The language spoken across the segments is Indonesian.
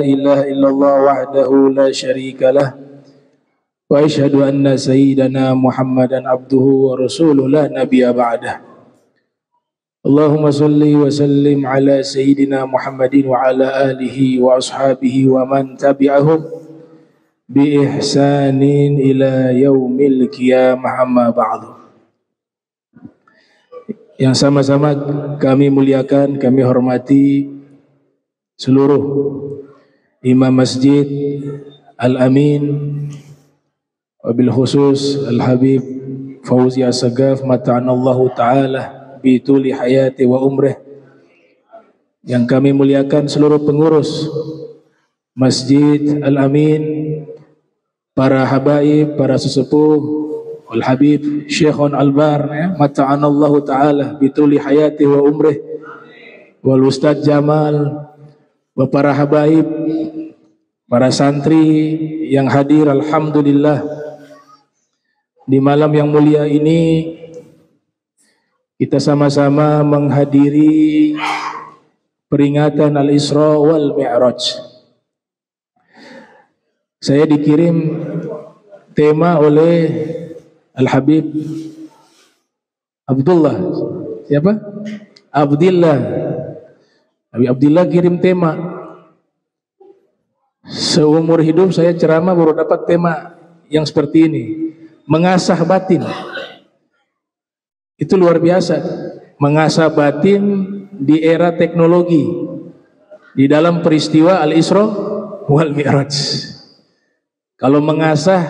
إله إلا الله وحده لا شريك له وأشهد أن سيدنا محمدا عبده ورسوله لا نبي بعده. اللهم صل وسلم على سيدنا محمد وعلى آله وأصحابه ومن تبعهم بإحسان إلى يوم القيامة أما بعد. Yang sama-sama kami muliakan, kami hormati seluruh imam masjid Al-Amin, wabil khusus Al-Habib Fauzi As-Sagaf mata'anallahu ta'ala bituli hayati wa umrih. Yang kami muliakan seluruh pengurus Masjid Al-Amin, para habaib, para sesepuh Al-Habib Syekhun Albar, mata'anallahu ta'ala bituli hayati wa umrih, wal Ustadz Jamal, wa para habaib, para santri yang hadir. Alhamdulillah, di malam yang mulia ini kita sama-sama menghadiri peringatan Al-Isra wal Mi'raj. Saya dikirim tema oleh Al-Habib Abdullah, siapa? Abdillah. Habib Abdillah kirim tema. Seumur hidup saya ceramah baru dapat tema yang seperti ini, mengasah batin. Itu luar biasa, mengasah batin di era teknologi, di dalam peristiwa Al-Isra wal Mi'raj. Kalau mengasah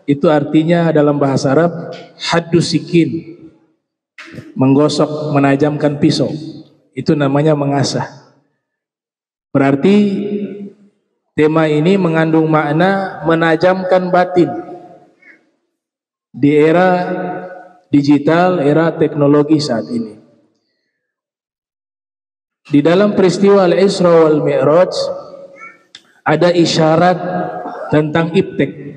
itu artinya dalam bahasa Arab haddus sikin, menggosok, menajamkan pisau. Itu namanya mengasah. Berarti tema ini mengandung makna menajamkan batin di era digital, era teknologi saat ini. Di dalam peristiwa Al-Isra wal Mi'raj ada isyarat tentang iptek.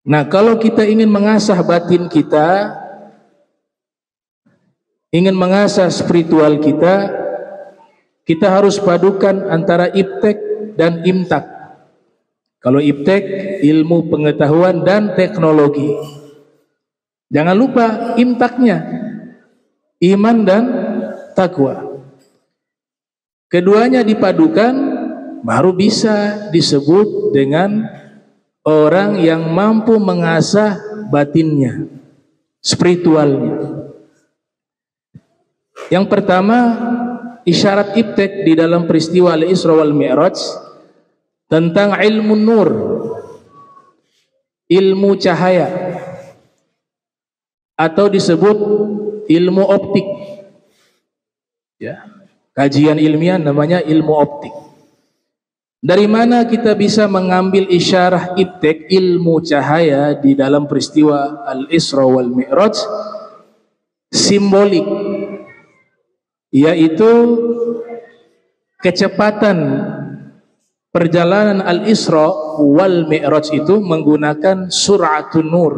Nah, kalau kita ingin mengasah batin kita, ingin mengasah spiritual kita, kita harus padukan antara iptek dan imtak. Kalau iptek, ilmu pengetahuan dan teknologi. Jangan lupa imtaknya, iman dan takwa. Keduanya dipadukan, baru bisa disebut dengan orang yang mampu mengasah batinnya, spiritualnya. Yang pertama, isyarat iptek di dalam peristiwa Al-Isra wal Mi'raj tentang ilmu nur, ilmu cahaya, atau disebut ilmu optik. Ya, kajian ilmiah namanya ilmu optik. Dari mana kita bisa mengambil isyarah iptek, ilmu cahaya di dalam peristiwa Al-Isra wal Mi'raj? Simbolik, yaitu kecepatan perjalanan Al-Isra wal Mi'raj itu menggunakan suratun nur,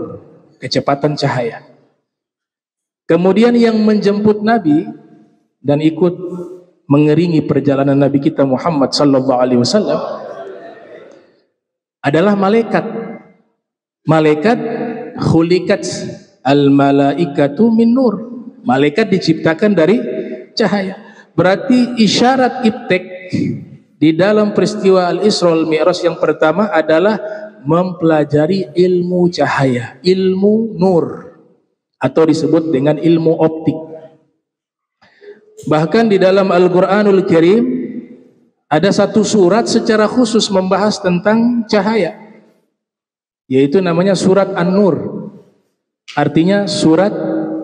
kecepatan cahaya. Kemudian yang menjemput Nabi dan ikut mengiringi perjalanan Nabi kita Muhammad sallallahu alaihi wasallam adalah malaikat. Malaikat khuliqat al-malaikatu min nur. Malaikat diciptakan dari cahaya. Berarti isyarat iptek di dalam peristiwa Al-Isra wal Mi'raj yang pertama adalah mempelajari ilmu cahaya, ilmu nur, atau disebut dengan ilmu optik. Bahkan di dalam Al-Quranul Karim ada satu surat secara khusus membahas tentang cahaya, yaitu namanya surat An-Nur, artinya surat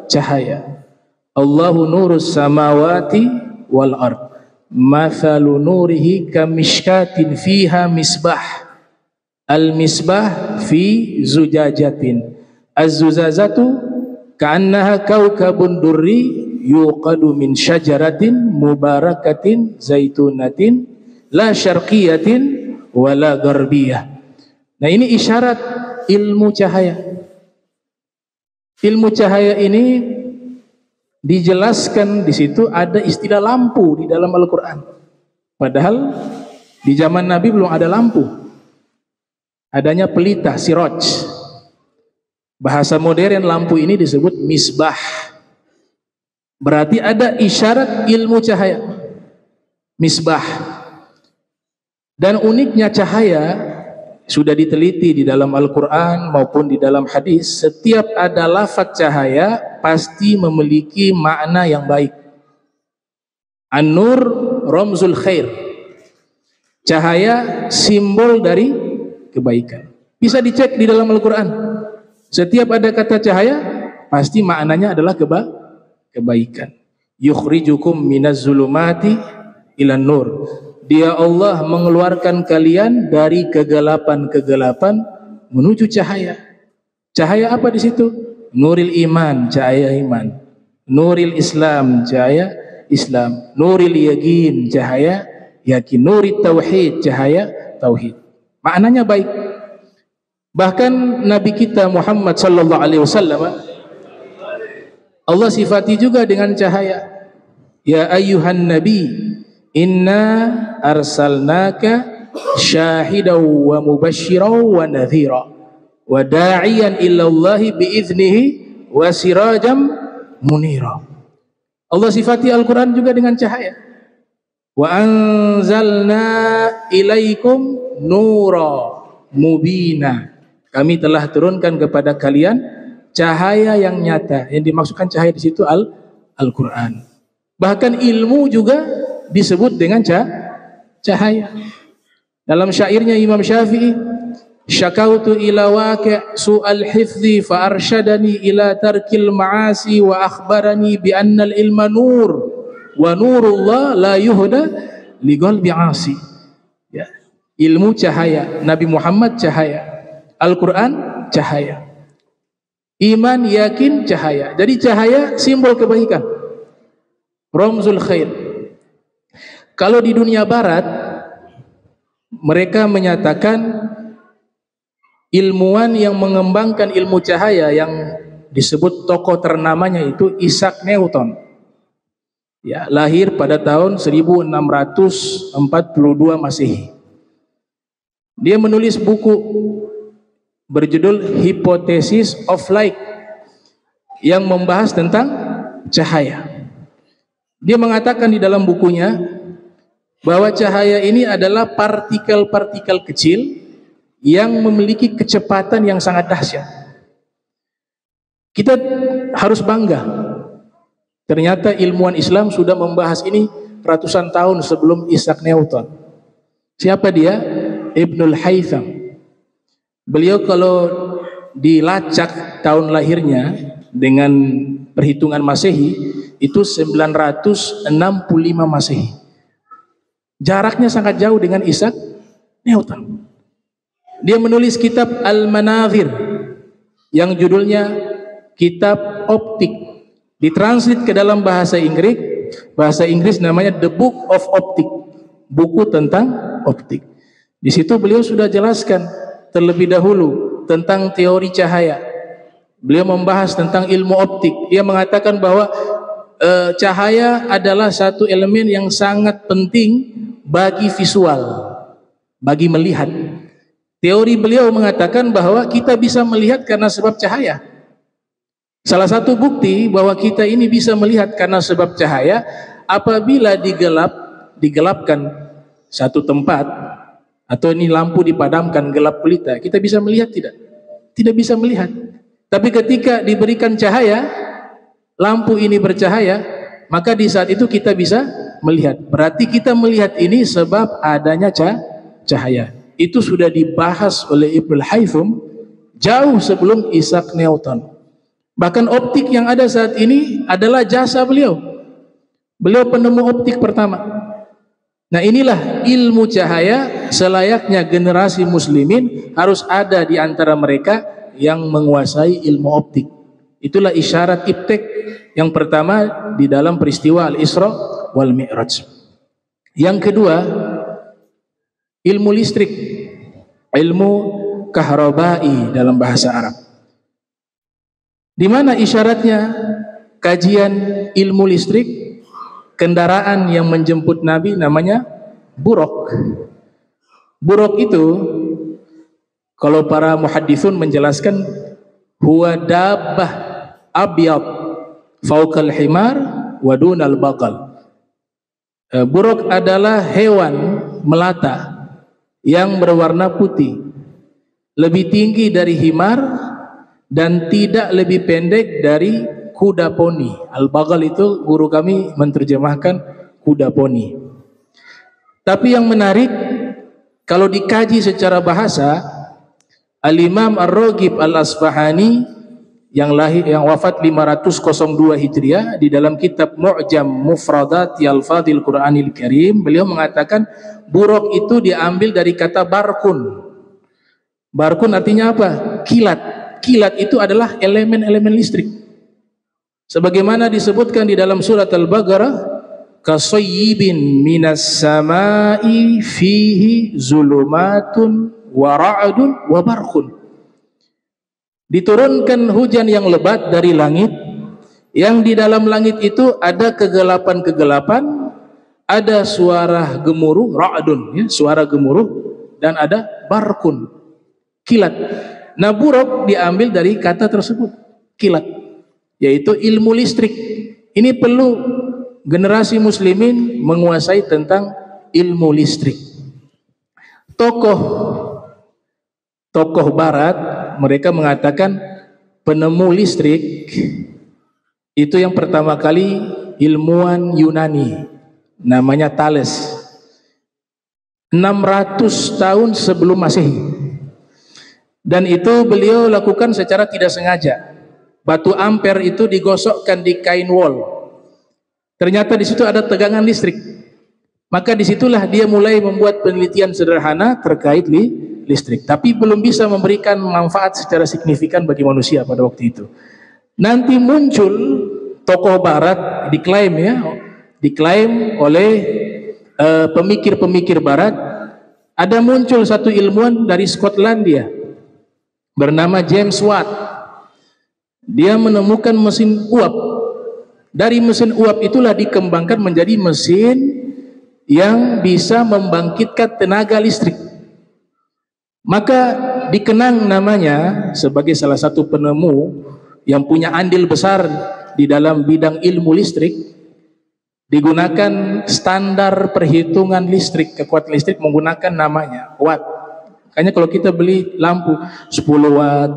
cahaya. Allahu nurus samawati wal ard, mathalu nurihi kamishkatin fiha misbah, al-misbah fi zujajatin, az-zujazatu ka'annaha kawkabun durri yuqadu min syajaratin mubarakatin zaitunatin la syarqiyatin wala garbiyah. Nah, ini isyarat ilmu cahaya. Ilmu cahaya ini dijelaskan di situ, ada istilah lampu di dalam Al-Quran. Padahal di zaman Nabi belum ada lampu. Adanya pelita, siraj. Bahasa modern lampu ini disebut misbah. Berarti ada isyarat ilmu cahaya. Misbah. Dan uniknya cahaya sudah diteliti di dalam Al-Quran maupun di dalam hadis. Setiap ada lafaz cahaya pasti memiliki makna yang baik. An-nur ramzul khair. Cahaya simbol dari kebaikan. Bisa dicek di dalam Al-Quran. Setiap ada kata cahaya pasti maknanya adalah kebaikan. Yukhrijukum minaz zulumati ilan nur. Dia Allah mengeluarkan kalian dari kegelapan-kegelapan menuju cahaya. Cahaya apa di situ? Nuril iman, cahaya iman. Nuril Islam, cahaya Islam. Nuril yakin, cahaya yakin. Nuril tauhid, cahaya tauhid. Maknanya baik. Bahkan Nabi kita Muhammad sallallahu alaihi wasallam Allah sifati juga dengan cahaya. Ya ayyuhan nabi, inna arsalnaka syahidaw wa mubashshiraw wa nadhira wa da'iyan ila Allah biiznihi wa sirajam munira. Allah sifati Al-Quran juga dengan cahaya. Wa anzalna ilaikum nura mubina. Kami telah turunkan kepada kalian cahaya yang nyata. Yang dimaksudkan cahaya di situ Al-Quran. Bahkan ilmu juga disebut dengan cahaya. Dalam syairnya Imam Syafi'i, syakautu ila waqi' su'al hifzi fa arsyadani ila tarkil ma'asi wa akhbarani bi annal ilma nur wa nurullah la yuhda li qalbi 'asi. Ya. Ilmu cahaya, Nabi Muhammad cahaya, Al-Quran cahaya, iman yakin cahaya. Jadi cahaya simbol kebaikan, ramzul khair. Kalau di dunia barat mereka menyatakan ilmuwan yang mengembangkan ilmu cahaya yang disebut tokoh ternamanya itu Isaac Newton. Ya, lahir pada tahun 1642 Masehi. Dia menulis buku berjudul Hypothesis of Light yang membahas tentang cahaya. Dia mengatakan di dalam bukunya bahwa cahaya ini adalah partikel-partikel kecil yang memiliki kecepatan yang sangat dahsyat. Kita harus bangga. Ternyata ilmuwan Islam sudah membahas ini ratusan tahun sebelum Isaac Newton. Siapa dia? Ibnul Haytham. Beliau kalau dilacak tahun lahirnya dengan perhitungan Masehi itu 965 Masehi. Jaraknya sangat jauh dengan Isaac Newton. Dia menulis kitab Al-Manazir yang judulnya Kitab Optik. Ditranslate ke dalam bahasa Inggris namanya The Book of Optic, buku tentang optik. Di situ beliau sudah jelaskan terlebih dahulu tentang teori cahaya. Beliau membahas tentang ilmu optik. Dia mengatakan bahwa cahaya adalah satu elemen yang sangat penting bagi visual, bagi melihat. Teori beliau mengatakan bahwa kita bisa melihat karena sebab cahaya. Salah satu bukti bahwa kita ini bisa melihat karena sebab cahaya apabila digelapkan satu tempat atau ini lampu dipadamkan gelap gulita, kita bisa melihat tidak? Tidak bisa melihat. Tapi ketika diberikan cahaya, lampu ini bercahaya, maka di saat itu kita bisa melihat. Berarti kita melihat ini sebab adanya cahaya. Itu sudah dibahas oleh Ibnul Haytham jauh sebelum Isaac Newton. Bahkan optik yang ada saat ini adalah jasa beliau. Beliau penemu optik pertama. Nah, inilah ilmu cahaya selayaknya generasi muslimin harus ada di antara mereka yang menguasai ilmu optik. Itulah isyarat iptek yang pertama di dalam peristiwa Al-Isra wal Mi'raj. Yang kedua, ilmu listrik, ilmu kahrabai dalam bahasa Arab. Di mana isyaratnya? Kajian ilmu listrik, kendaraan yang menjemput Nabi namanya buruk. Buruk itu kalau para muhadditsun menjelaskan huwa dabbah abyad fawqal himar wa dunal baqal. Buruk adalah hewan melata yang berwarna putih, lebih tinggi dari himar dan tidak lebih pendek dari kuda poni. Al-baqal itu guru kami menerjemahkan kuda poni. Tapi yang menarik kalau dikaji secara bahasa, Al-Imam Ar-Raghib Al-Asfahani yang wafat 502 Hijriah di dalam kitab Mu'jam Mufradati Al-Fadhil Qur'anil Karim, beliau mengatakan buruk itu diambil dari kata barkun. Barkun artinya apa? Kilat. Kilat itu adalah elemen-elemen listrik. Sebagaimana disebutkan di dalam surat Al-Baqarah, kasayyibin minas sama'i fihi zulumatun wa ra'dun wa barqun. Diturunkan hujan yang lebat dari langit, yang di dalam langit itu ada kegelapan-kegelapan, ada suara gemuruh, ra'dun, ya, suara gemuruh, dan ada barqun, kilat. Nah, buruk diambil dari kata tersebut, kilat, yaitu ilmu listrik. Ini perlu generasi muslimin menguasai tentang ilmu listrik. Tokoh barat mereka mengatakan penemu listrik itu yang pertama kali ilmuwan Yunani, namanya Thales, 600 tahun sebelum Masehi. Dan itu beliau lakukan secara tidak sengaja. Batu amper itu digosokkan di kain wol. Ternyata di situ ada tegangan listrik. Maka disitulah dia mulai membuat penelitian sederhana terkait listrik, tapi belum bisa memberikan manfaat secara signifikan bagi manusia pada waktu itu. Nanti muncul tokoh barat, diklaim oleh pemikir-pemikir barat. Ada muncul satu ilmuwan dari Skotlandia bernama James Watt. Dia menemukan mesin uap. Dari mesin uap itulah dikembangkan menjadi mesin yang bisa membangkitkan tenaga listrik. Maka dikenang namanya sebagai salah satu penemu yang punya andil besar di dalam bidang ilmu listrik. Digunakan standar perhitungan listrik, kekuatan listrik menggunakan namanya watt. Makanya kalau kita beli lampu 10 watt,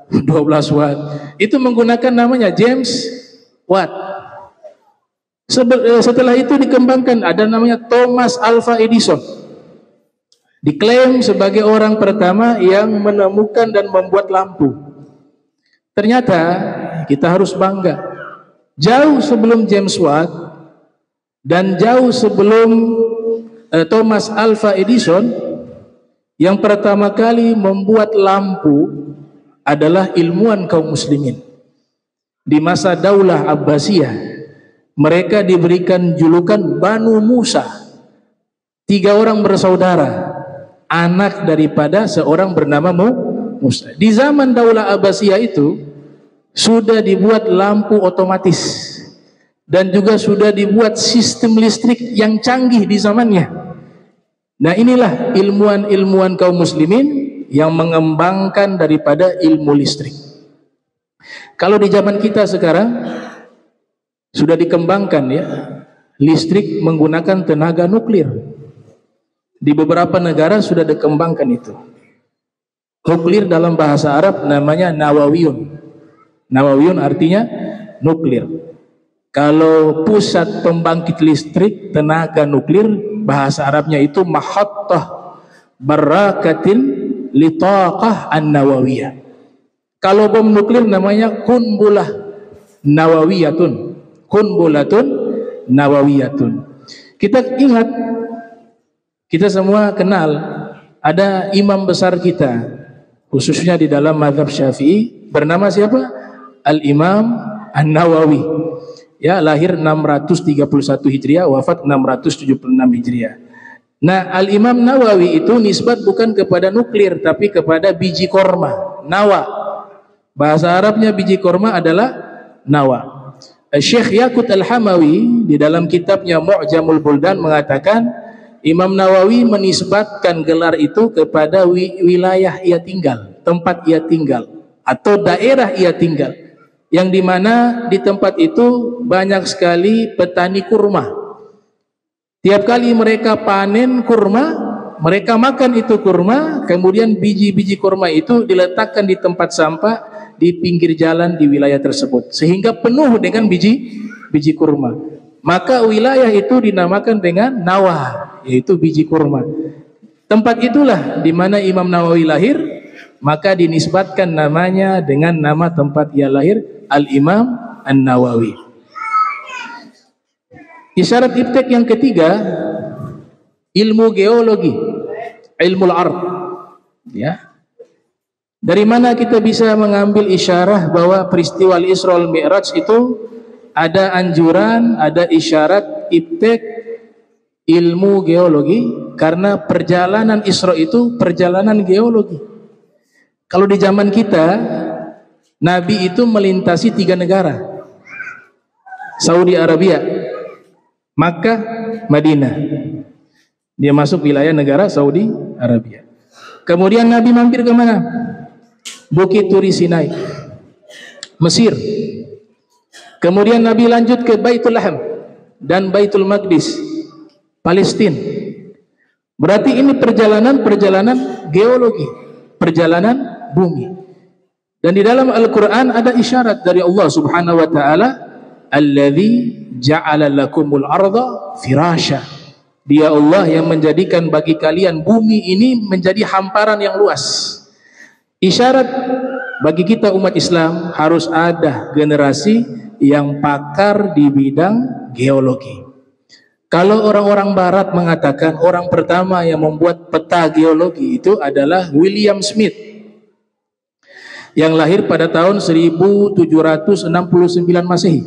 12 watt, itu menggunakan namanya James Watt. Setelah itu dikembangkan, ada namanya Thomas Alva Edison. Diklaim sebagai orang pertama yang menemukan dan membuat lampu. Ternyata kita harus bangga, jauh sebelum James Watt dan jauh sebelum Thomas Alva Edison, yang pertama kali membuat lampu adalah ilmuwan kaum muslimin. Di masa Daulah Abbasiyah, mereka diberikan julukan Banu Musa. 3 orang bersaudara, anak daripada seorang bernama Musa. Di zaman Daulah Abbasiyah itu sudah dibuat lampu otomatis dan juga sudah dibuat sistem listrik yang canggih di zamannya. Nah, inilah ilmuwan-ilmuwan kaum muslimin yang mengembangkan daripada ilmu listrik. Kalau di zaman kita sekarang sudah dikembangkan, ya, listrik menggunakan tenaga nuklir. Di beberapa negara sudah dikembangkan itu. Nuklir dalam bahasa Arab namanya nawawiyun. Nawawiyun artinya nuklir. Kalau pusat pembangkit listrik tenaga nuklir, bahasa Arabnya itu mahattah barakatin litaqah an-nawawiyah. Kalau bom nuklir namanya kunbulah nawawiyatun. Kunbulatun nawawiyatun. Kita ingat, kita semua kenal ada imam besar kita, khususnya di dalam mazhab Syafi'i, bernama siapa? Al-Imam An-Nawawi. Ya, lahir 631 Hijriah, wafat 676 Hijriah. Nah, Al-Imam Nawawi itu nisbat bukan kepada nuklir, tapi kepada biji korma, nawa. Bahasa Arabnya biji korma adalah nawa. Syekh Yaqut Al-Hamawi di dalam kitabnya Mu'jamul Buldan mengatakan Imam Nawawi menisbatkan gelar itu kepada wilayah ia tinggal, tempat ia tinggal, atau daerah ia tinggal, yang dimana di tempat itu banyak sekali petani kurma. Tiap kali mereka panen kurma, mereka makan itu kurma, kemudian biji-biji kurma itu diletakkan di tempat sampah di pinggir jalan di wilayah tersebut, sehingga penuh dengan biji kurma. Maka wilayah itu dinamakan dengan Nawah, yaitu biji kurma. Tempat itulah di mana Imam Nawawi lahir, maka dinisbatkan namanya dengan nama tempat ia lahir, Al-Imam An-Nawawi. Isyarat iptek yang ketiga, ilmu geologi, ilmu al-ard. Ya. Dari mana kita bisa mengambil isyarah bahwa peristiwa Al-Isra wal Mi'raj itu ada anjuran, ada isyarat iptek ilmu geologi, karena perjalanan Isra itu perjalanan geologi. Kalau di zaman kita, Nabi itu melintasi 3 negara, Saudi Arabia, Makkah, Madinah. Dia masuk wilayah negara Saudi Arabia. Kemudian Nabi mampir ke mana? Bukit Turi Sinai, Mesir. Kemudian Nabi lanjut ke Baitul Laham dan Baitul Maqdis, Palestina. Berarti ini perjalanan geologi, perjalanan bumi. Dan di dalam Al-Quran ada isyarat dari Allah Subhanahu wa ta'ala, alladzi ja'ala lakumul arda firasya. Dia Allah yang menjadikan bagi kalian bumi ini menjadi hamparan yang luas. Isyarat bagi kita umat Islam, harus ada generasi yang pakar di bidang geologi. Kalau orang-orang barat mengatakan orang pertama yang membuat peta geologi itu adalah William Smith, yang lahir pada tahun 1769 Masehi.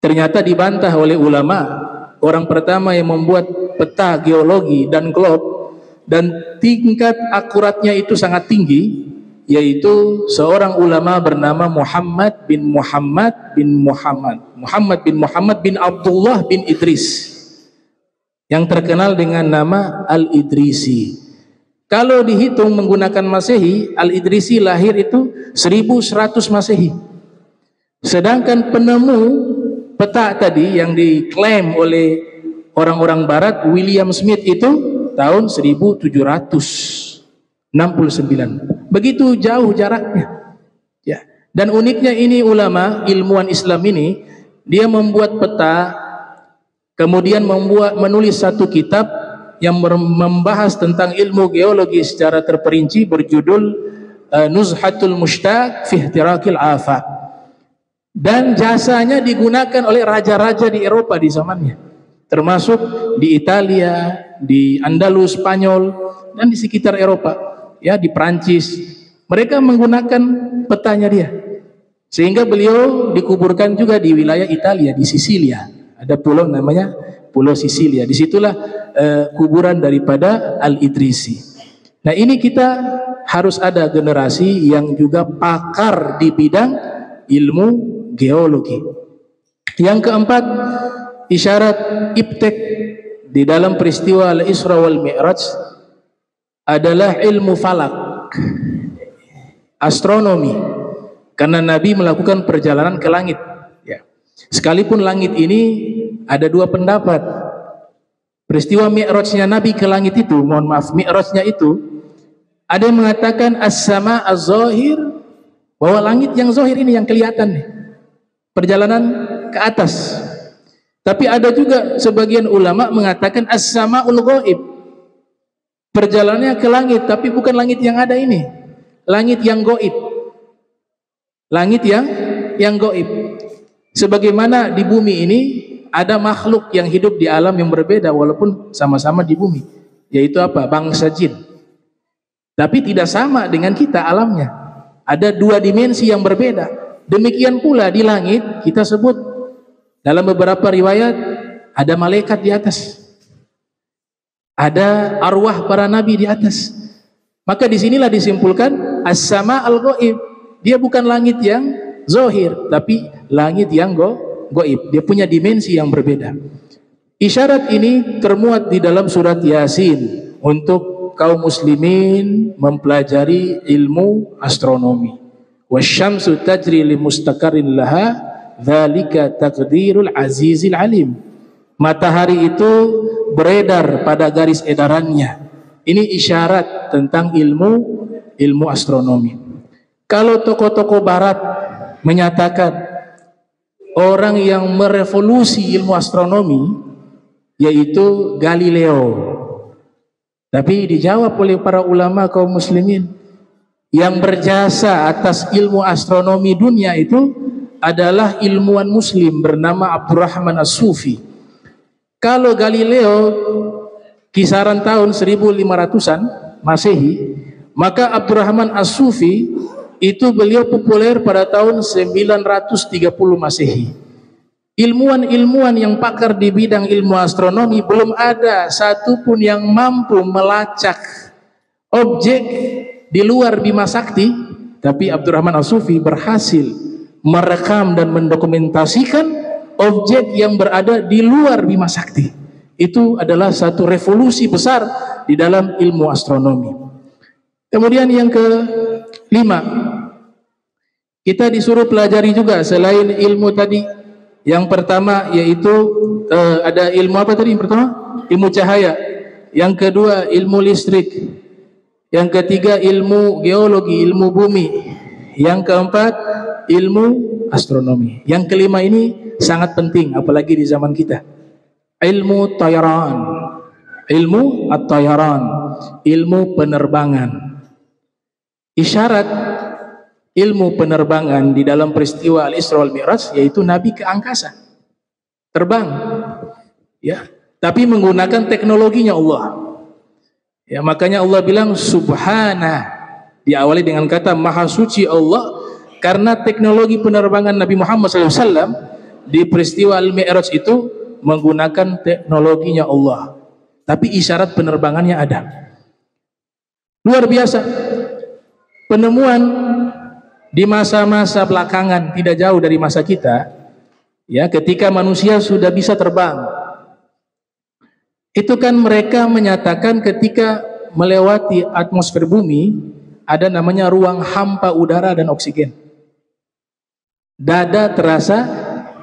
Ternyata dibantah oleh ulama, orang pertama yang membuat peta geologi dan globe dan tingkat akuratnya itu sangat tinggi, yaitu seorang ulama bernama Muhammad bin Abdullah bin Idris, yang terkenal dengan nama Al-Idrisi. Kalau dihitung menggunakan Masehi, Al-Idrisi lahir itu 1100 Masehi. Sedangkan penemu peta tadi yang diklaim oleh orang-orang barat, William Smith, itu tahun 1769. Begitu jauh jaraknya. Ya. Dan uniknya ini ulama, ilmuwan Islam ini, dia membuat peta, kemudian menulis satu kitab yang membahas tentang ilmu geologi secara terperinci, berjudul Nuzhatul Mushtaq fi Ihtirakil Afaq. Dan jasanya digunakan oleh raja-raja di Eropa di zamannya, termasuk di Italia, di Andalus, Spanyol, dan di sekitar Eropa, ya, di Prancis. Mereka menggunakan petanya dia, sehingga beliau dikuburkan juga di wilayah Italia, di Sisilia. Ada pulau namanya Pulau Sisilia. Disitulah kuburan daripada Al-Idrisi. Nah, ini kita harus ada generasi yang juga pakar di bidang ilmu geologi. Yang keempat, isyarat iptek di dalam peristiwa Al-Isra wal Mi'raj adalah ilmu falak, astronomi, karena Nabi melakukan perjalanan ke langit. Ya. Sekalipun langit ini ada dua pendapat. Peristiwa Mi'rajnya Nabi ke langit itu, mohon maaf, Mi'rajnya itu, ada yang mengatakan as-sama az-zahir, bahwa langit yang zahir ini yang kelihatan nih, perjalanan ke atas. Tapi ada juga sebagian ulama mengatakan as-sama'ul ghaib, perjalanannya ke langit, tapi bukan langit yang ada ini, langit yang gaib, langit yang gaib. Sebagaimana di bumi ini ada makhluk yang hidup di alam yang berbeda walaupun sama-sama di bumi, yaitu apa? Bangsa jin. Tapi tidak sama dengan kita alamnya, ada dua dimensi yang berbeda. Demikian pula di langit, kita sebut dalam beberapa riwayat ada malaikat di atas, ada arwah para nabi di atas. Maka disinilah disimpulkan as-sama al-ghaib, dia bukan langit yang zahir, tapi langit yang gaib. Dia punya dimensi yang berbeda. Isyarat ini termuat di dalam surat Yasin untuk kaum muslimin mempelajari ilmu astronomi. Wasyamsu tajri li mustaqarrin laha dzalika taqdirul azizil alim. Matahari itu beredar pada garis edarannya. Ini isyarat tentang ilmu astronomi. Kalau tokoh-tokoh barat menyatakan orang yang merevolusi ilmu astronomi yaitu Galileo, tapi dijawab oleh para ulama kaum muslimin, yang berjasa atas ilmu astronomi dunia itu adalah ilmuwan muslim bernama Abdurrahman As-Sufi. Kalau Galileo kisaran tahun 1500-an Masehi, maka Abdurrahman As-Sufi itu beliau populer pada tahun 930 Masehi. Ilmuwan-ilmuwan yang pakar di bidang ilmu astronomi belum ada satupun yang mampu melacak objek di luar Bima Sakti, tapi Abdurrahman As-Sufi berhasil merekam dan mendokumentasikan objek yang berada di luar Bima Sakti. Itu adalah satu revolusi besar di dalam ilmu astronomi. Kemudian yang kelima, kita disuruh pelajari juga selain ilmu tadi. Yang pertama yaitu ada ilmu apa tadi yang pertama? Ilmu cahaya. Yang kedua ilmu listrik. Yang ketiga ilmu geologi, ilmu bumi. Yang keempat ilmu astronomi. Yang kelima ini sangat penting apalagi di zaman kita. Ilmu tayaran. Ilmu at-tayaran, ilmu penerbangan. Isyarat ilmu penerbangan di dalam peristiwa Al-Isra wal Mi'raj yaitu Nabi ke angkasa, terbang, ya, tapi menggunakan teknologinya Allah. Ya, makanya Allah bilang Subhana, diawali dengan kata Maha Suci Allah, karena teknologi penerbangan Nabi Muhammad SAW di peristiwa Al-Mi'raj itu menggunakan teknologinya Allah, tapi isyarat penerbangannya ada. Luar biasa penemuan di masa-masa belakangan, tidak jauh dari masa kita, ya, ketika manusia sudah bisa terbang. Itu kan mereka menyatakan ketika melewati atmosfer bumi ada namanya ruang hampa udara dan oksigen. Dada terasa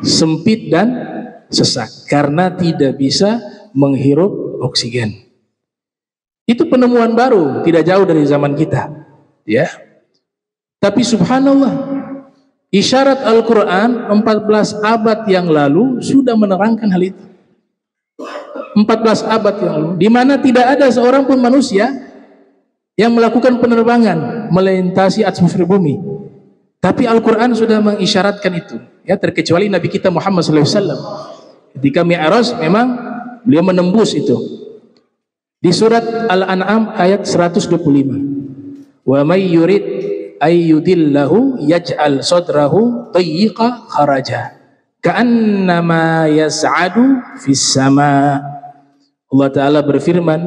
sempit dan sesak karena tidak bisa menghirup oksigen. Itu penemuan baru, tidak jauh dari zaman kita, ya. Tapi subhanallah, isyarat Al-Quran 14 abad yang lalu sudah menerangkan hal itu. 14 abad yang lalu, di mana tidak ada seorang pun manusia yang melakukan penerbangan melintasi atmosfer bumi. Tapi Al-Quran sudah mengisyaratkan itu, ya, terkecuali Nabi kita Muhammad SAW. Ketika Mi'raj memang beliau menembus itu. Di surat Al-An'am ayat 125. Wa may yurid ayyudillahu yaj'al sadrahu dayyiqa kharaja ka'annama yas'adu fis sama. Allah Ta'ala berfirman,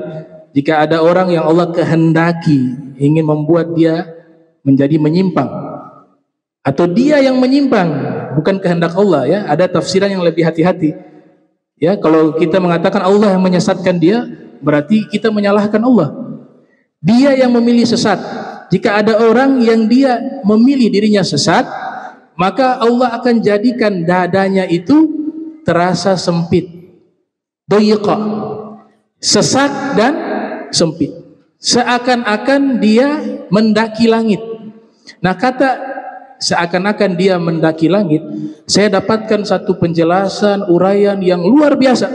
jika ada orang yang Allah kehendaki ingin membuat dia menjadi menyimpang, atau dia yang menyimpang, bukan kehendak Allah, ya, ada tafsiran yang lebih hati-hati. Ya, kalau kita mengatakan Allah yang menyesatkan dia, berarti kita menyalahkan Allah. Dia yang memilih sesat. Jika ada orang yang dia memilih dirinya sesat, maka Allah akan jadikan dadanya itu terasa sempit. Doyiqa, sesak dan sempit. Seakan-akan dia mendaki langit. Nah, kata seakan-akan dia mendaki langit, saya dapatkan satu penjelasan uraian yang luar biasa,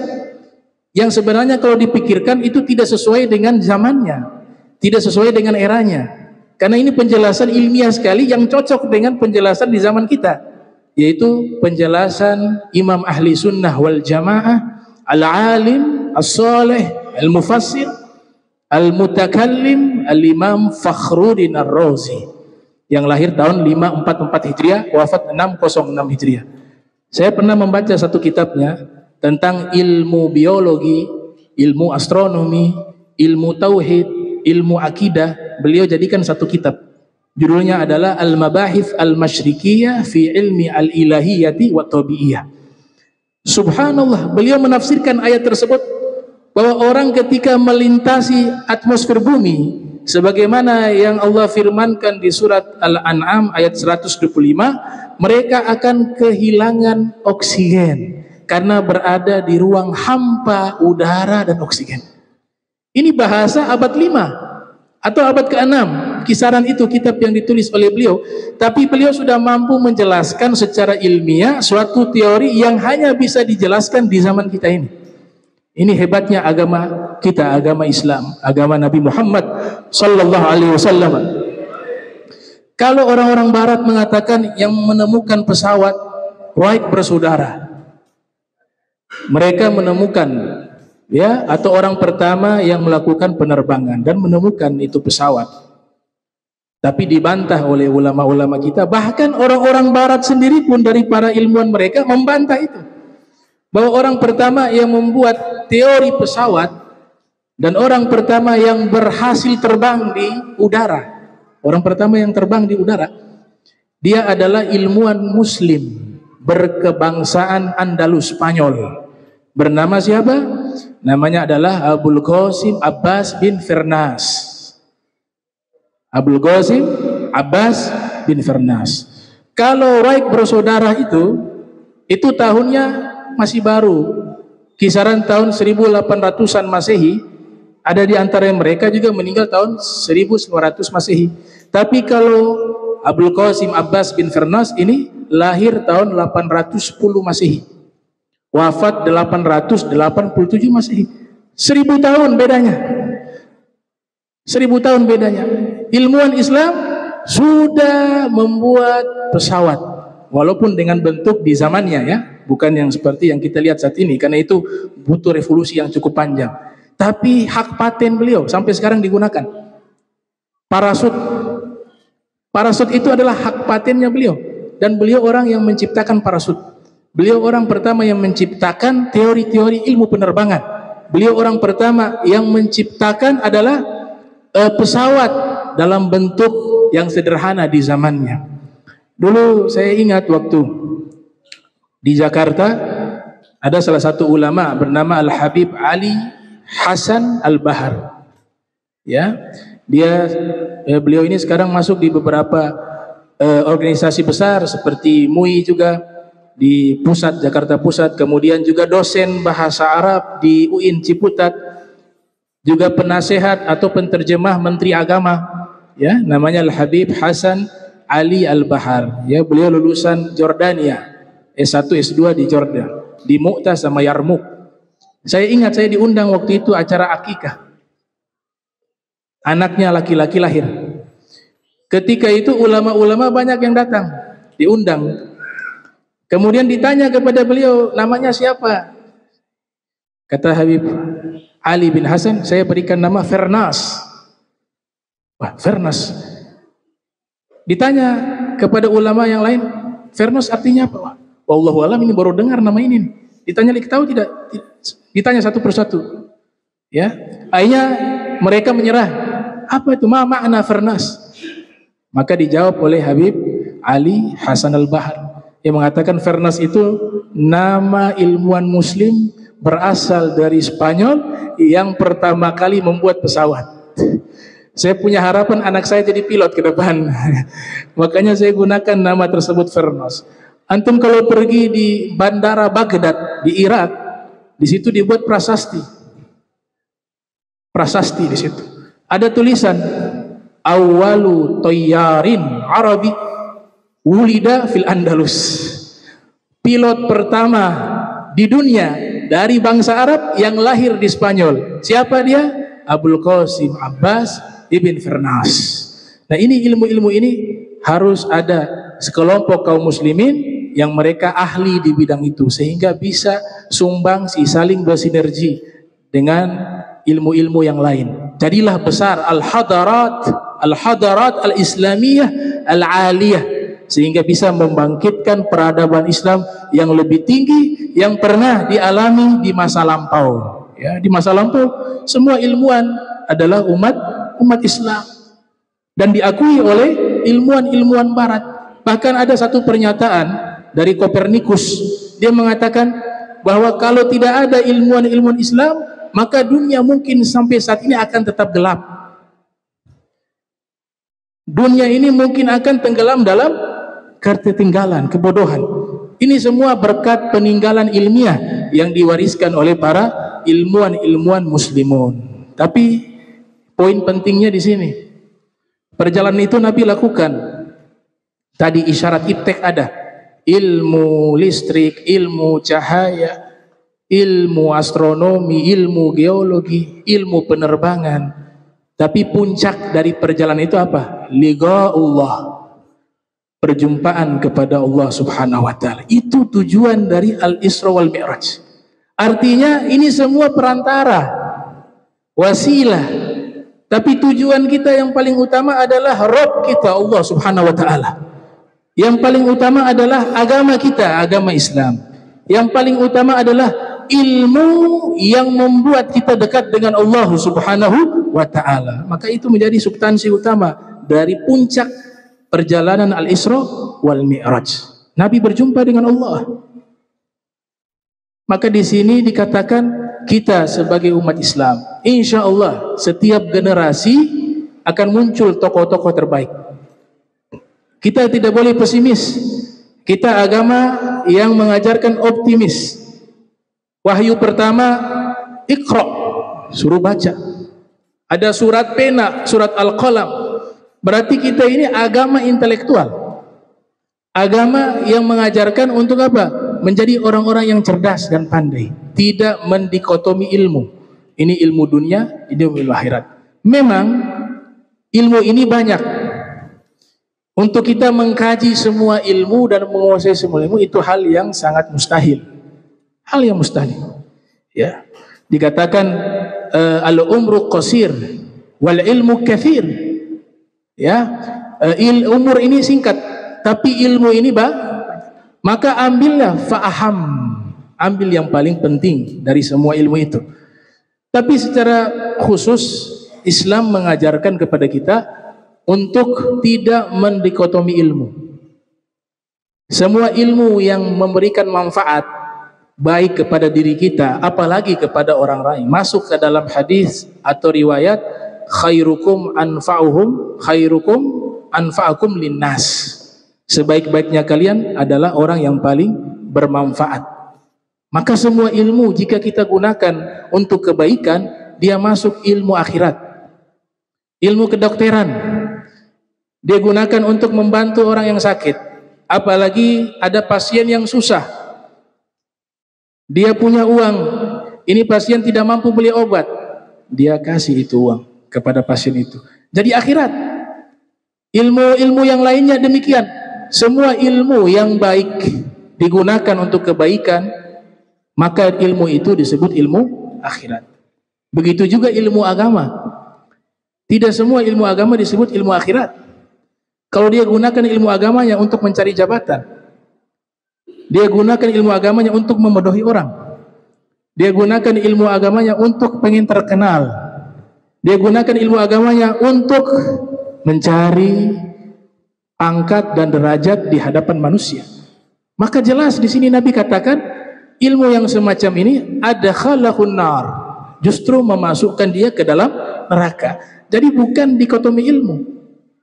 yang sebenarnya kalau dipikirkan itu tidak sesuai dengan zamannya, tidak sesuai dengan eranya, karena ini penjelasan ilmiah sekali yang cocok dengan penjelasan di zaman kita, yaitu penjelasan Imam Ahli Sunnah wal Jamaah, Al-Alim, As-Saleh, Al-Mufassir, Al-Mutakallim, Al-Imam Fakhruddin Ar-Razi, yang lahir tahun 544 Hijriah, wafat 606 Hijriah. Saya pernah membaca satu kitabnya tentang ilmu biologi, ilmu astronomi, ilmu tauhid, ilmu akidah. Beliau jadikan satu kitab. Judulnya adalah Al-Mabahith Al-Masyrikiyah fi Ilmi Al-Ilahiyyati wa Tabi'iyah. Subhanallah, beliau menafsirkan ayat tersebut bahwa orang ketika melintasi atmosfer bumi sebagaimana yang Allah firmankan di surat Al-An'am ayat 125, mereka akan kehilangan oksigen karena berada di ruang hampa udara dan oksigen. Ini bahasa abad 5 atau abad ke-6, kisaran itu kitab yang ditulis oleh beliau. Tapi beliau sudah mampu menjelaskan secara ilmiah suatu teori yang hanya bisa dijelaskan di zaman kita ini. Ini hebatnya agama kita, agama Islam, agama Nabi Muhammad sallallahu alaihi wasallam. Kalau orang-orang barat mengatakan yang menemukan pesawat Wright bersaudara, mereka menemukan ya, atau orang pertama yang melakukan penerbangan dan menemukan itu pesawat. Tapi dibantah oleh ulama-ulama kita, bahkan orang-orang barat sendiri pun dari para ilmuwan mereka membantah itu. Bahwa orang pertama yang membuat teori pesawat dan orang pertama yang berhasil terbang di udara, orang pertama yang terbang di udara, dia adalah ilmuwan muslim berkebangsaan Andalus, Spanyol. Bernama siapa? Namanya adalah Abul Qasim Abbas bin Firnas. Abul Qasim Abbas bin Firnas. Kalau Wright bersaudara itu tahunnya masih baru, kisaran tahun 1800-an Masehi. Ada di antara mereka juga meninggal tahun 1900 Masehi. Tapi kalau Abul Qasim Abbas bin Firnas ini lahir tahun 810 Masehi, wafat 887 Masehi. 1000 tahun bedanya. 1000 tahun bedanya. Ilmuwan Islam sudah membuat pesawat, walaupun dengan bentuk di zamannya ya, bukan yang seperti yang kita lihat saat ini, karena itu butuh revolusi yang cukup panjang. Tapi hak paten beliau sampai sekarang digunakan. Parasut itu adalah hak patennya beliau, dan beliau orang yang menciptakan parasut. Beliau orang pertama yang menciptakan teori-teori ilmu penerbangan. Beliau orang pertama yang menciptakan adalah pesawat dalam bentuk yang sederhana di zamannya. Dulu saya ingat waktu di Jakarta ada salah satu ulama bernama Al-Habib Ali Hasan Al-Bahar. Ya, beliau ini sekarang masuk di beberapa organisasi besar seperti MUI juga di pusat Jakarta Pusat, kemudian juga dosen bahasa Arab di UIN Ciputat, juga penasehat atau penterjemah Menteri Agama, ya, namanya Al-Habib Hasan Ali Al-Bahar. Ya, beliau lulusan Jordania, S1 S2 di Jordan, di Mu'tah sama Yarmuk. Saya ingat saya diundang waktu itu acara akikah. Anaknya laki-laki lahir. Ketika itu ulama-ulama banyak yang datang, diundang. Kemudian ditanya kepada beliau, namanya siapa? Kata Habib Ali bin Hasan, saya berikan nama Firnas. Wah, Firnas. Ditanya kepada ulama yang lain, Firnas artinya apa? Wah, wallahu alam, ini baru dengar nama ini. Ditanya lagi, tahu tidak? Ditanya satu persatu. Ya, akhirnya mereka menyerah. Apa itu? Ma makna Firnas? Maka dijawab oleh Habib Ali Hasan Al-Bahar yang mengatakan Firnas itu nama ilmuwan muslim berasal dari Spanyol yang pertama kali membuat pesawat. Saya punya harapan anak saya jadi pilot ke depan. Makanya saya gunakan nama tersebut Firnas. Antum kalau pergi di bandara Baghdad di Irak, di situ dibuat prasasti. Prasasti di situ. Ada tulisan Awalu Tayyarin Arabi wulida fil Andalus. Pilot pertama di dunia dari bangsa Arab yang lahir di Spanyol. Siapa dia? Abul Qasim Abbas ibn Firnas. Nah, ini ilmu-ilmu ini harus ada sekelompok kaum muslimin yang mereka ahli di bidang itu sehingga bisa sumbangsi, saling bersinergi dengan ilmu-ilmu yang lain. Jadilah besar al-hadarat al-islamiyah al-aliyah, sehingga bisa membangkitkan peradaban Islam yang lebih tinggi yang pernah dialami di masa lampau. Ya, di masa lampau semua ilmuwan adalah umat Islam dan diakui oleh ilmuwan-ilmuwan barat. Bahkan ada satu pernyataan dari Kopernikus, dia mengatakan bahwa kalau tidak ada ilmuwan-ilmuwan Islam, maka dunia mungkin sampai saat ini akan tetap gelap. Dunia ini mungkin akan tenggelam dalam ketertinggalan, kebodohan. Ini semua berkat peninggalan ilmiah yang diwariskan oleh para ilmuwan-ilmuwan muslimun. Tapi poin pentingnya di sini, perjalanan itu Nabi lakukan. Tadi isyarat iptek ada, ilmu listrik, ilmu cahaya, ilmu astronomi, ilmu geologi, ilmu penerbangan. Tapi puncak dari perjalanan itu apa? Liqa'ullah, perjumpaan kepada Allah Subhanahu wa taala. Itu tujuan dari Al-Isra wal Mi'raj. Artinya ini semua perantara, wasilah. Tapi tujuan kita yang paling utama adalah Rabb kita, Allah Subhanahu wa taala. Yang paling utama adalah agama kita, agama Islam. Yang paling utama adalah ilmu yang membuat kita dekat dengan Allah Subhanahu wa taala. Maka itu menjadi substansi utama dari puncak perjalanan Al-Isra wal Mi'raj. Nabi berjumpa dengan Allah. Maka di sini dikatakan kita sebagai umat Islam, insya Allah setiap generasi akan muncul tokoh-tokoh terbaik. Kita tidak boleh pesimis. Kita agama yang mengajarkan optimis. Wahyu pertama, Iqra, suruh baca. Ada surat pena, surat Al-Qalam. Berarti kita ini agama intelektual. Agama yang mengajarkan untuk apa? Menjadi orang-orang yang cerdas dan pandai. Tidak mendikotomi ilmu. Ini ilmu dunia, ini ilmu akhirat. Memang ilmu ini banyak. Untuk kita mengkaji semua ilmu dan menguasai semua ilmu itu hal yang sangat mustahil. Hal yang mustahil. Ya. Dikatakan al-umru qasir wal ilmu kathir. Ya. Umur ini singkat, tapi ilmu ini maka ambillah fa'aham. Ambil yang paling penting dari semua ilmu itu. Tapi secara khusus Islam mengajarkan kepada kita untuk tidak mendikotomi ilmu. Semua ilmu yang memberikan manfaat baik kepada diri kita, apalagi kepada orang lain, masuk ke dalam hadis atau riwayat khairukum anfa'akum linnas. Sebaik-baiknya kalian adalah orang yang paling bermanfaat. Maka semua ilmu jika kita gunakan untuk kebaikan, dia masuk ilmu akhirat. Ilmu kedokteran dia gunakan untuk membantu orang yang sakit. Apalagi ada pasien yang susah. Dia punya uang. Ini pasien tidak mampu beli obat. Dia kasih itu uang kepada pasien itu. Jadi akhirat. Ilmu-ilmu yang lainnya demikian. Semua ilmu yang baik digunakan untuk kebaikan, maka ilmu itu disebut ilmu akhirat. Begitu juga ilmu agama. Tidak semua ilmu agama disebut ilmu akhirat. Kalau dia gunakan ilmu agamanya untuk mencari jabatan, dia gunakan ilmu agamanya untuk memedohi orang, dia gunakan ilmu agamanya untuk pengen terkenal, dia gunakan ilmu agamanya untuk mencari pangkat dan derajat di hadapan manusia, maka jelas di sini Nabi katakan ilmu yang semacam ini adkhalahun nar, justru memasukkan dia ke dalam neraka. Jadi bukan dikotomi ilmu.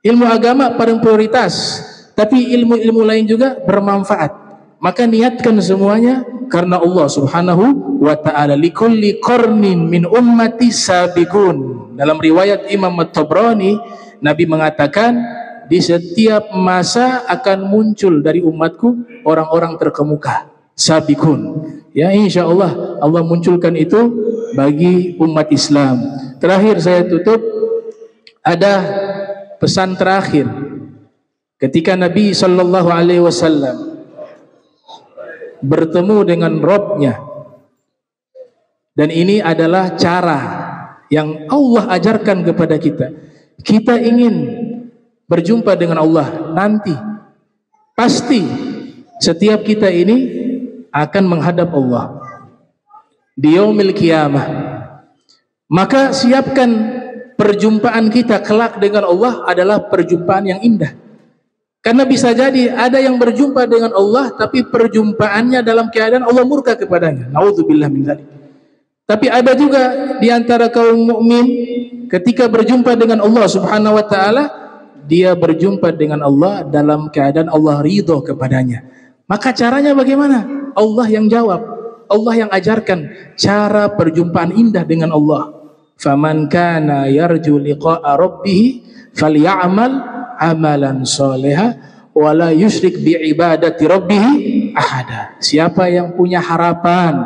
Ilmu agama paling prioritas, tapi ilmu-ilmu lain juga bermanfaat. Maka niatkan semuanya karena Allah Subhanahu wa taala. Likulli qarnin min ummati sabiqun. Dalam riwayat Imam At-Tabrani, Nabi mengatakan di setiap masa akan muncul dari umatku orang-orang terkemuka, sabiqun. Ya, insyaallah Allah munculkan itu bagi umat Islam. Terakhir saya tutup, ada pesan terakhir ketika Nabi sallallahu alaihi wasallam bertemu dengan Rabb-Nya, dan ini adalah cara yang Allah ajarkan kepada kita. Kita ingin berjumpa dengan Allah nanti, pasti setiap kita ini akan menghadap Allah di yaumil qiyamah. Maka siapkan perjumpaan kita kelak dengan Allah adalah perjumpaan yang indah. Karena bisa jadi ada yang berjumpa dengan Allah tapi perjumpaannya dalam keadaan Allah murka kepadanya. Nauzubillah min dzalik. Tapi ada juga di antara kaum mukmin ketika berjumpa dengan Allah Subhanahu wa taala, dia berjumpa dengan Allah dalam keadaan Allah ridho kepadanya. Maka caranya bagaimana? Allah yang jawab, Allah yang ajarkan cara perjumpaan indah dengan Allah. Faman kana yarju liqa'a rabbih falyamal amalan soleha wala yusyrik bi ibadati rabbih ahada. Siapa yang punya harapan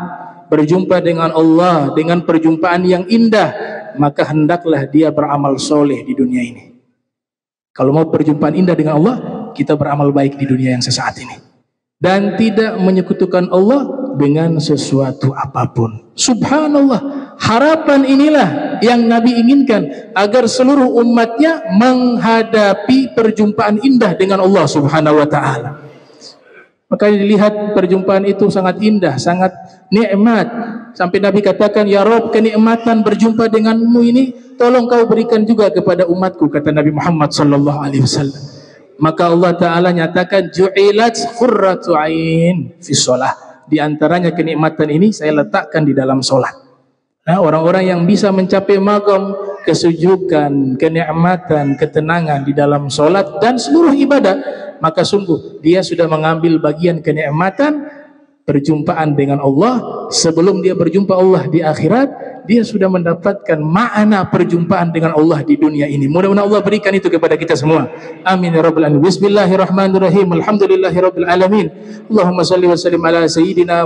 berjumpa dengan Allah dengan perjumpaan yang indah, maka hendaklah dia beramal soleh di dunia ini. Kalau mau perjumpaan indah dengan Allah, kita beramal baik di dunia yang sesaat ini dan tidak menyekutukan Allah dengan sesuatu apapun. Subhanallah, harapan inilah yang Nabi inginkan agar seluruh umatnya menghadapi perjumpaan indah dengan Allah Subhanahu wa taala. Maka dilihat perjumpaan itu sangat indah, sangat nikmat. Sampai Nabi katakan, "Ya Rabb, kenikmatan berjumpa denganmu ini tolong kau berikan juga kepada umatku," kata Nabi Muhammad sallallahu alaihi wasallam. Maka Allah taala nyatakan, "Ju'ilat qurratu ain fi shalah." Di antaranya kenikmatan ini saya letakkan di dalam salat. Nah, orang-orang yang bisa mencapai maqam kesujukan, kenikmatan, ketenangan di dalam salat dan seluruh ibadah, maka sungguh dia sudah mengambil bagian kenikmatan perjumpaan dengan Allah. Sebelum dia berjumpa Allah di akhirat, dia sudah mendapatkan makna perjumpaan dengan Allah di dunia ini. Mudah-mudahan Allah berikan itu kepada kita semua. Amin ya rabbal alamin. Bismillahirrahmanirrahim. Alhamdulillahirabbil alamin. Allahumma shalli wa sallim ala sayyidina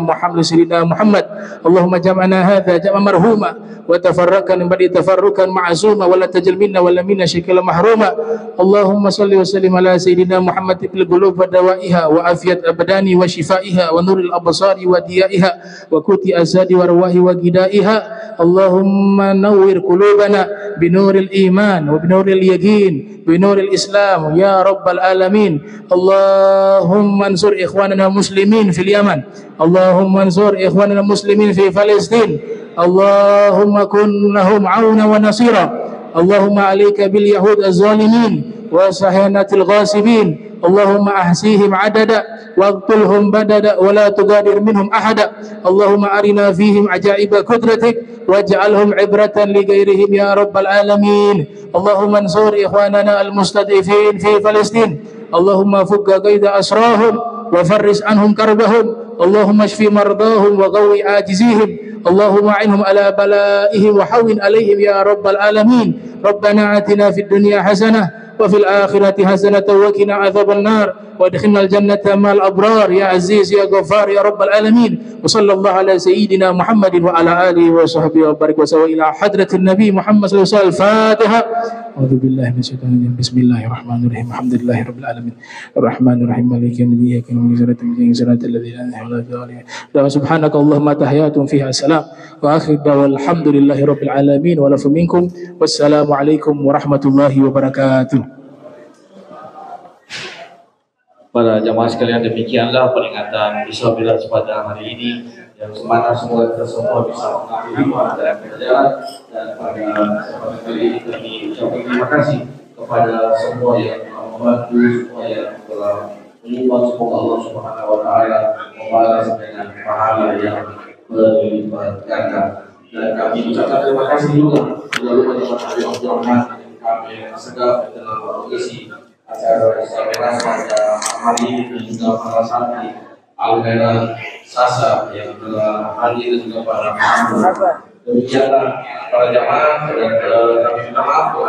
Muhammad. Allahumma jam'ana hadza jam'an marhuma wa tafarraqna min ba'di tafarruqan ma'suma wa la tajal minna wa la minna syakila mahruma. Allahumma shalli wa sallim ala sayyidina Muhammad fil qulub wa dawaiha wa afiyat abdani wa shifaiha wa nuril absari wa diyaiha wa kuti azadi wa arwahi wa gidaiha. Allahumma nawwir qulubana binuril iman wa binuril yaqin binuril islam ya rabbal alamin. Allahumma ansur ikhwanana muslimin fil Yaman. Allahumma ansur ikhwanana muslimin fi Palestin. Allahumma kun lahum auna wa nasira. Allahumma alayka bil yahud az-zalimin wa sahanatil ghasibin. Allahumma ahsihim adada waqtulhum badada wa la tugadir minhum ahada. Allahumma arina fihim ajaiba qudratik waj'alhum ibratan li ghairihim ya rabbal alamin. Allahumma ansur ikhwanana al-mustad'ifin fi Palestin. Allahumma fukka qaida asrahum wa farris anhum karbahum. Allahumma shfi mardahum wa qawi ajizihim. Allahumma a'inhum ala balaihim wa hawwin alaihim ya rabbal alamin. Rabbana atina fid dunya hasanah وفي الآخرة حسنة وقنا عذاب النار وادخلنا الجنة مع الأبرار يا عزيز يا غفار يا رب العالمين. وصلى الله على سيدنا محمد وعلى آله وصحبه وبارك وسلم إلى حضرة النبي محمد صلى الله عليه وسلم. الفاتحة. أعوذ بالله من الشيطان الرجيم. بسم الله الرحمن الرحيم. الحمد لله رب العالمين الرحمن الرحيم مالك يوم الدين إياك نعبد وإياك نستعين الذين أنعمت عليهم سبحانك اللهم تحياتهم فيها السلام وآخر دعوانا الحمد لله رب العالمين ولكم منكم والسلام عليكم ورحمة الله وبركاته. Para jamaah sekalian, demikianlah peringatan Isra Mi'raj pada hari ini yang semana semoga kita semua bisa mengambil dalam perjalanan. Dan pada kesempatan kali ini kami ucapkan terima kasih kepada semua yang membantu, semua yang telah menyumbang. Semoga Allah Subhanahu wa taala membalas dengan pahala yang berlipat ganda. Dan kami ucapkan terima kasih juga kepada Habib Abdurrahman kami yang segera dalam mengisi acara Isra Mi'raj pada hari ini, dan juga para santri Al-Hera Sasa yang telah hadir, dan juga para demikianlah para jamaah dan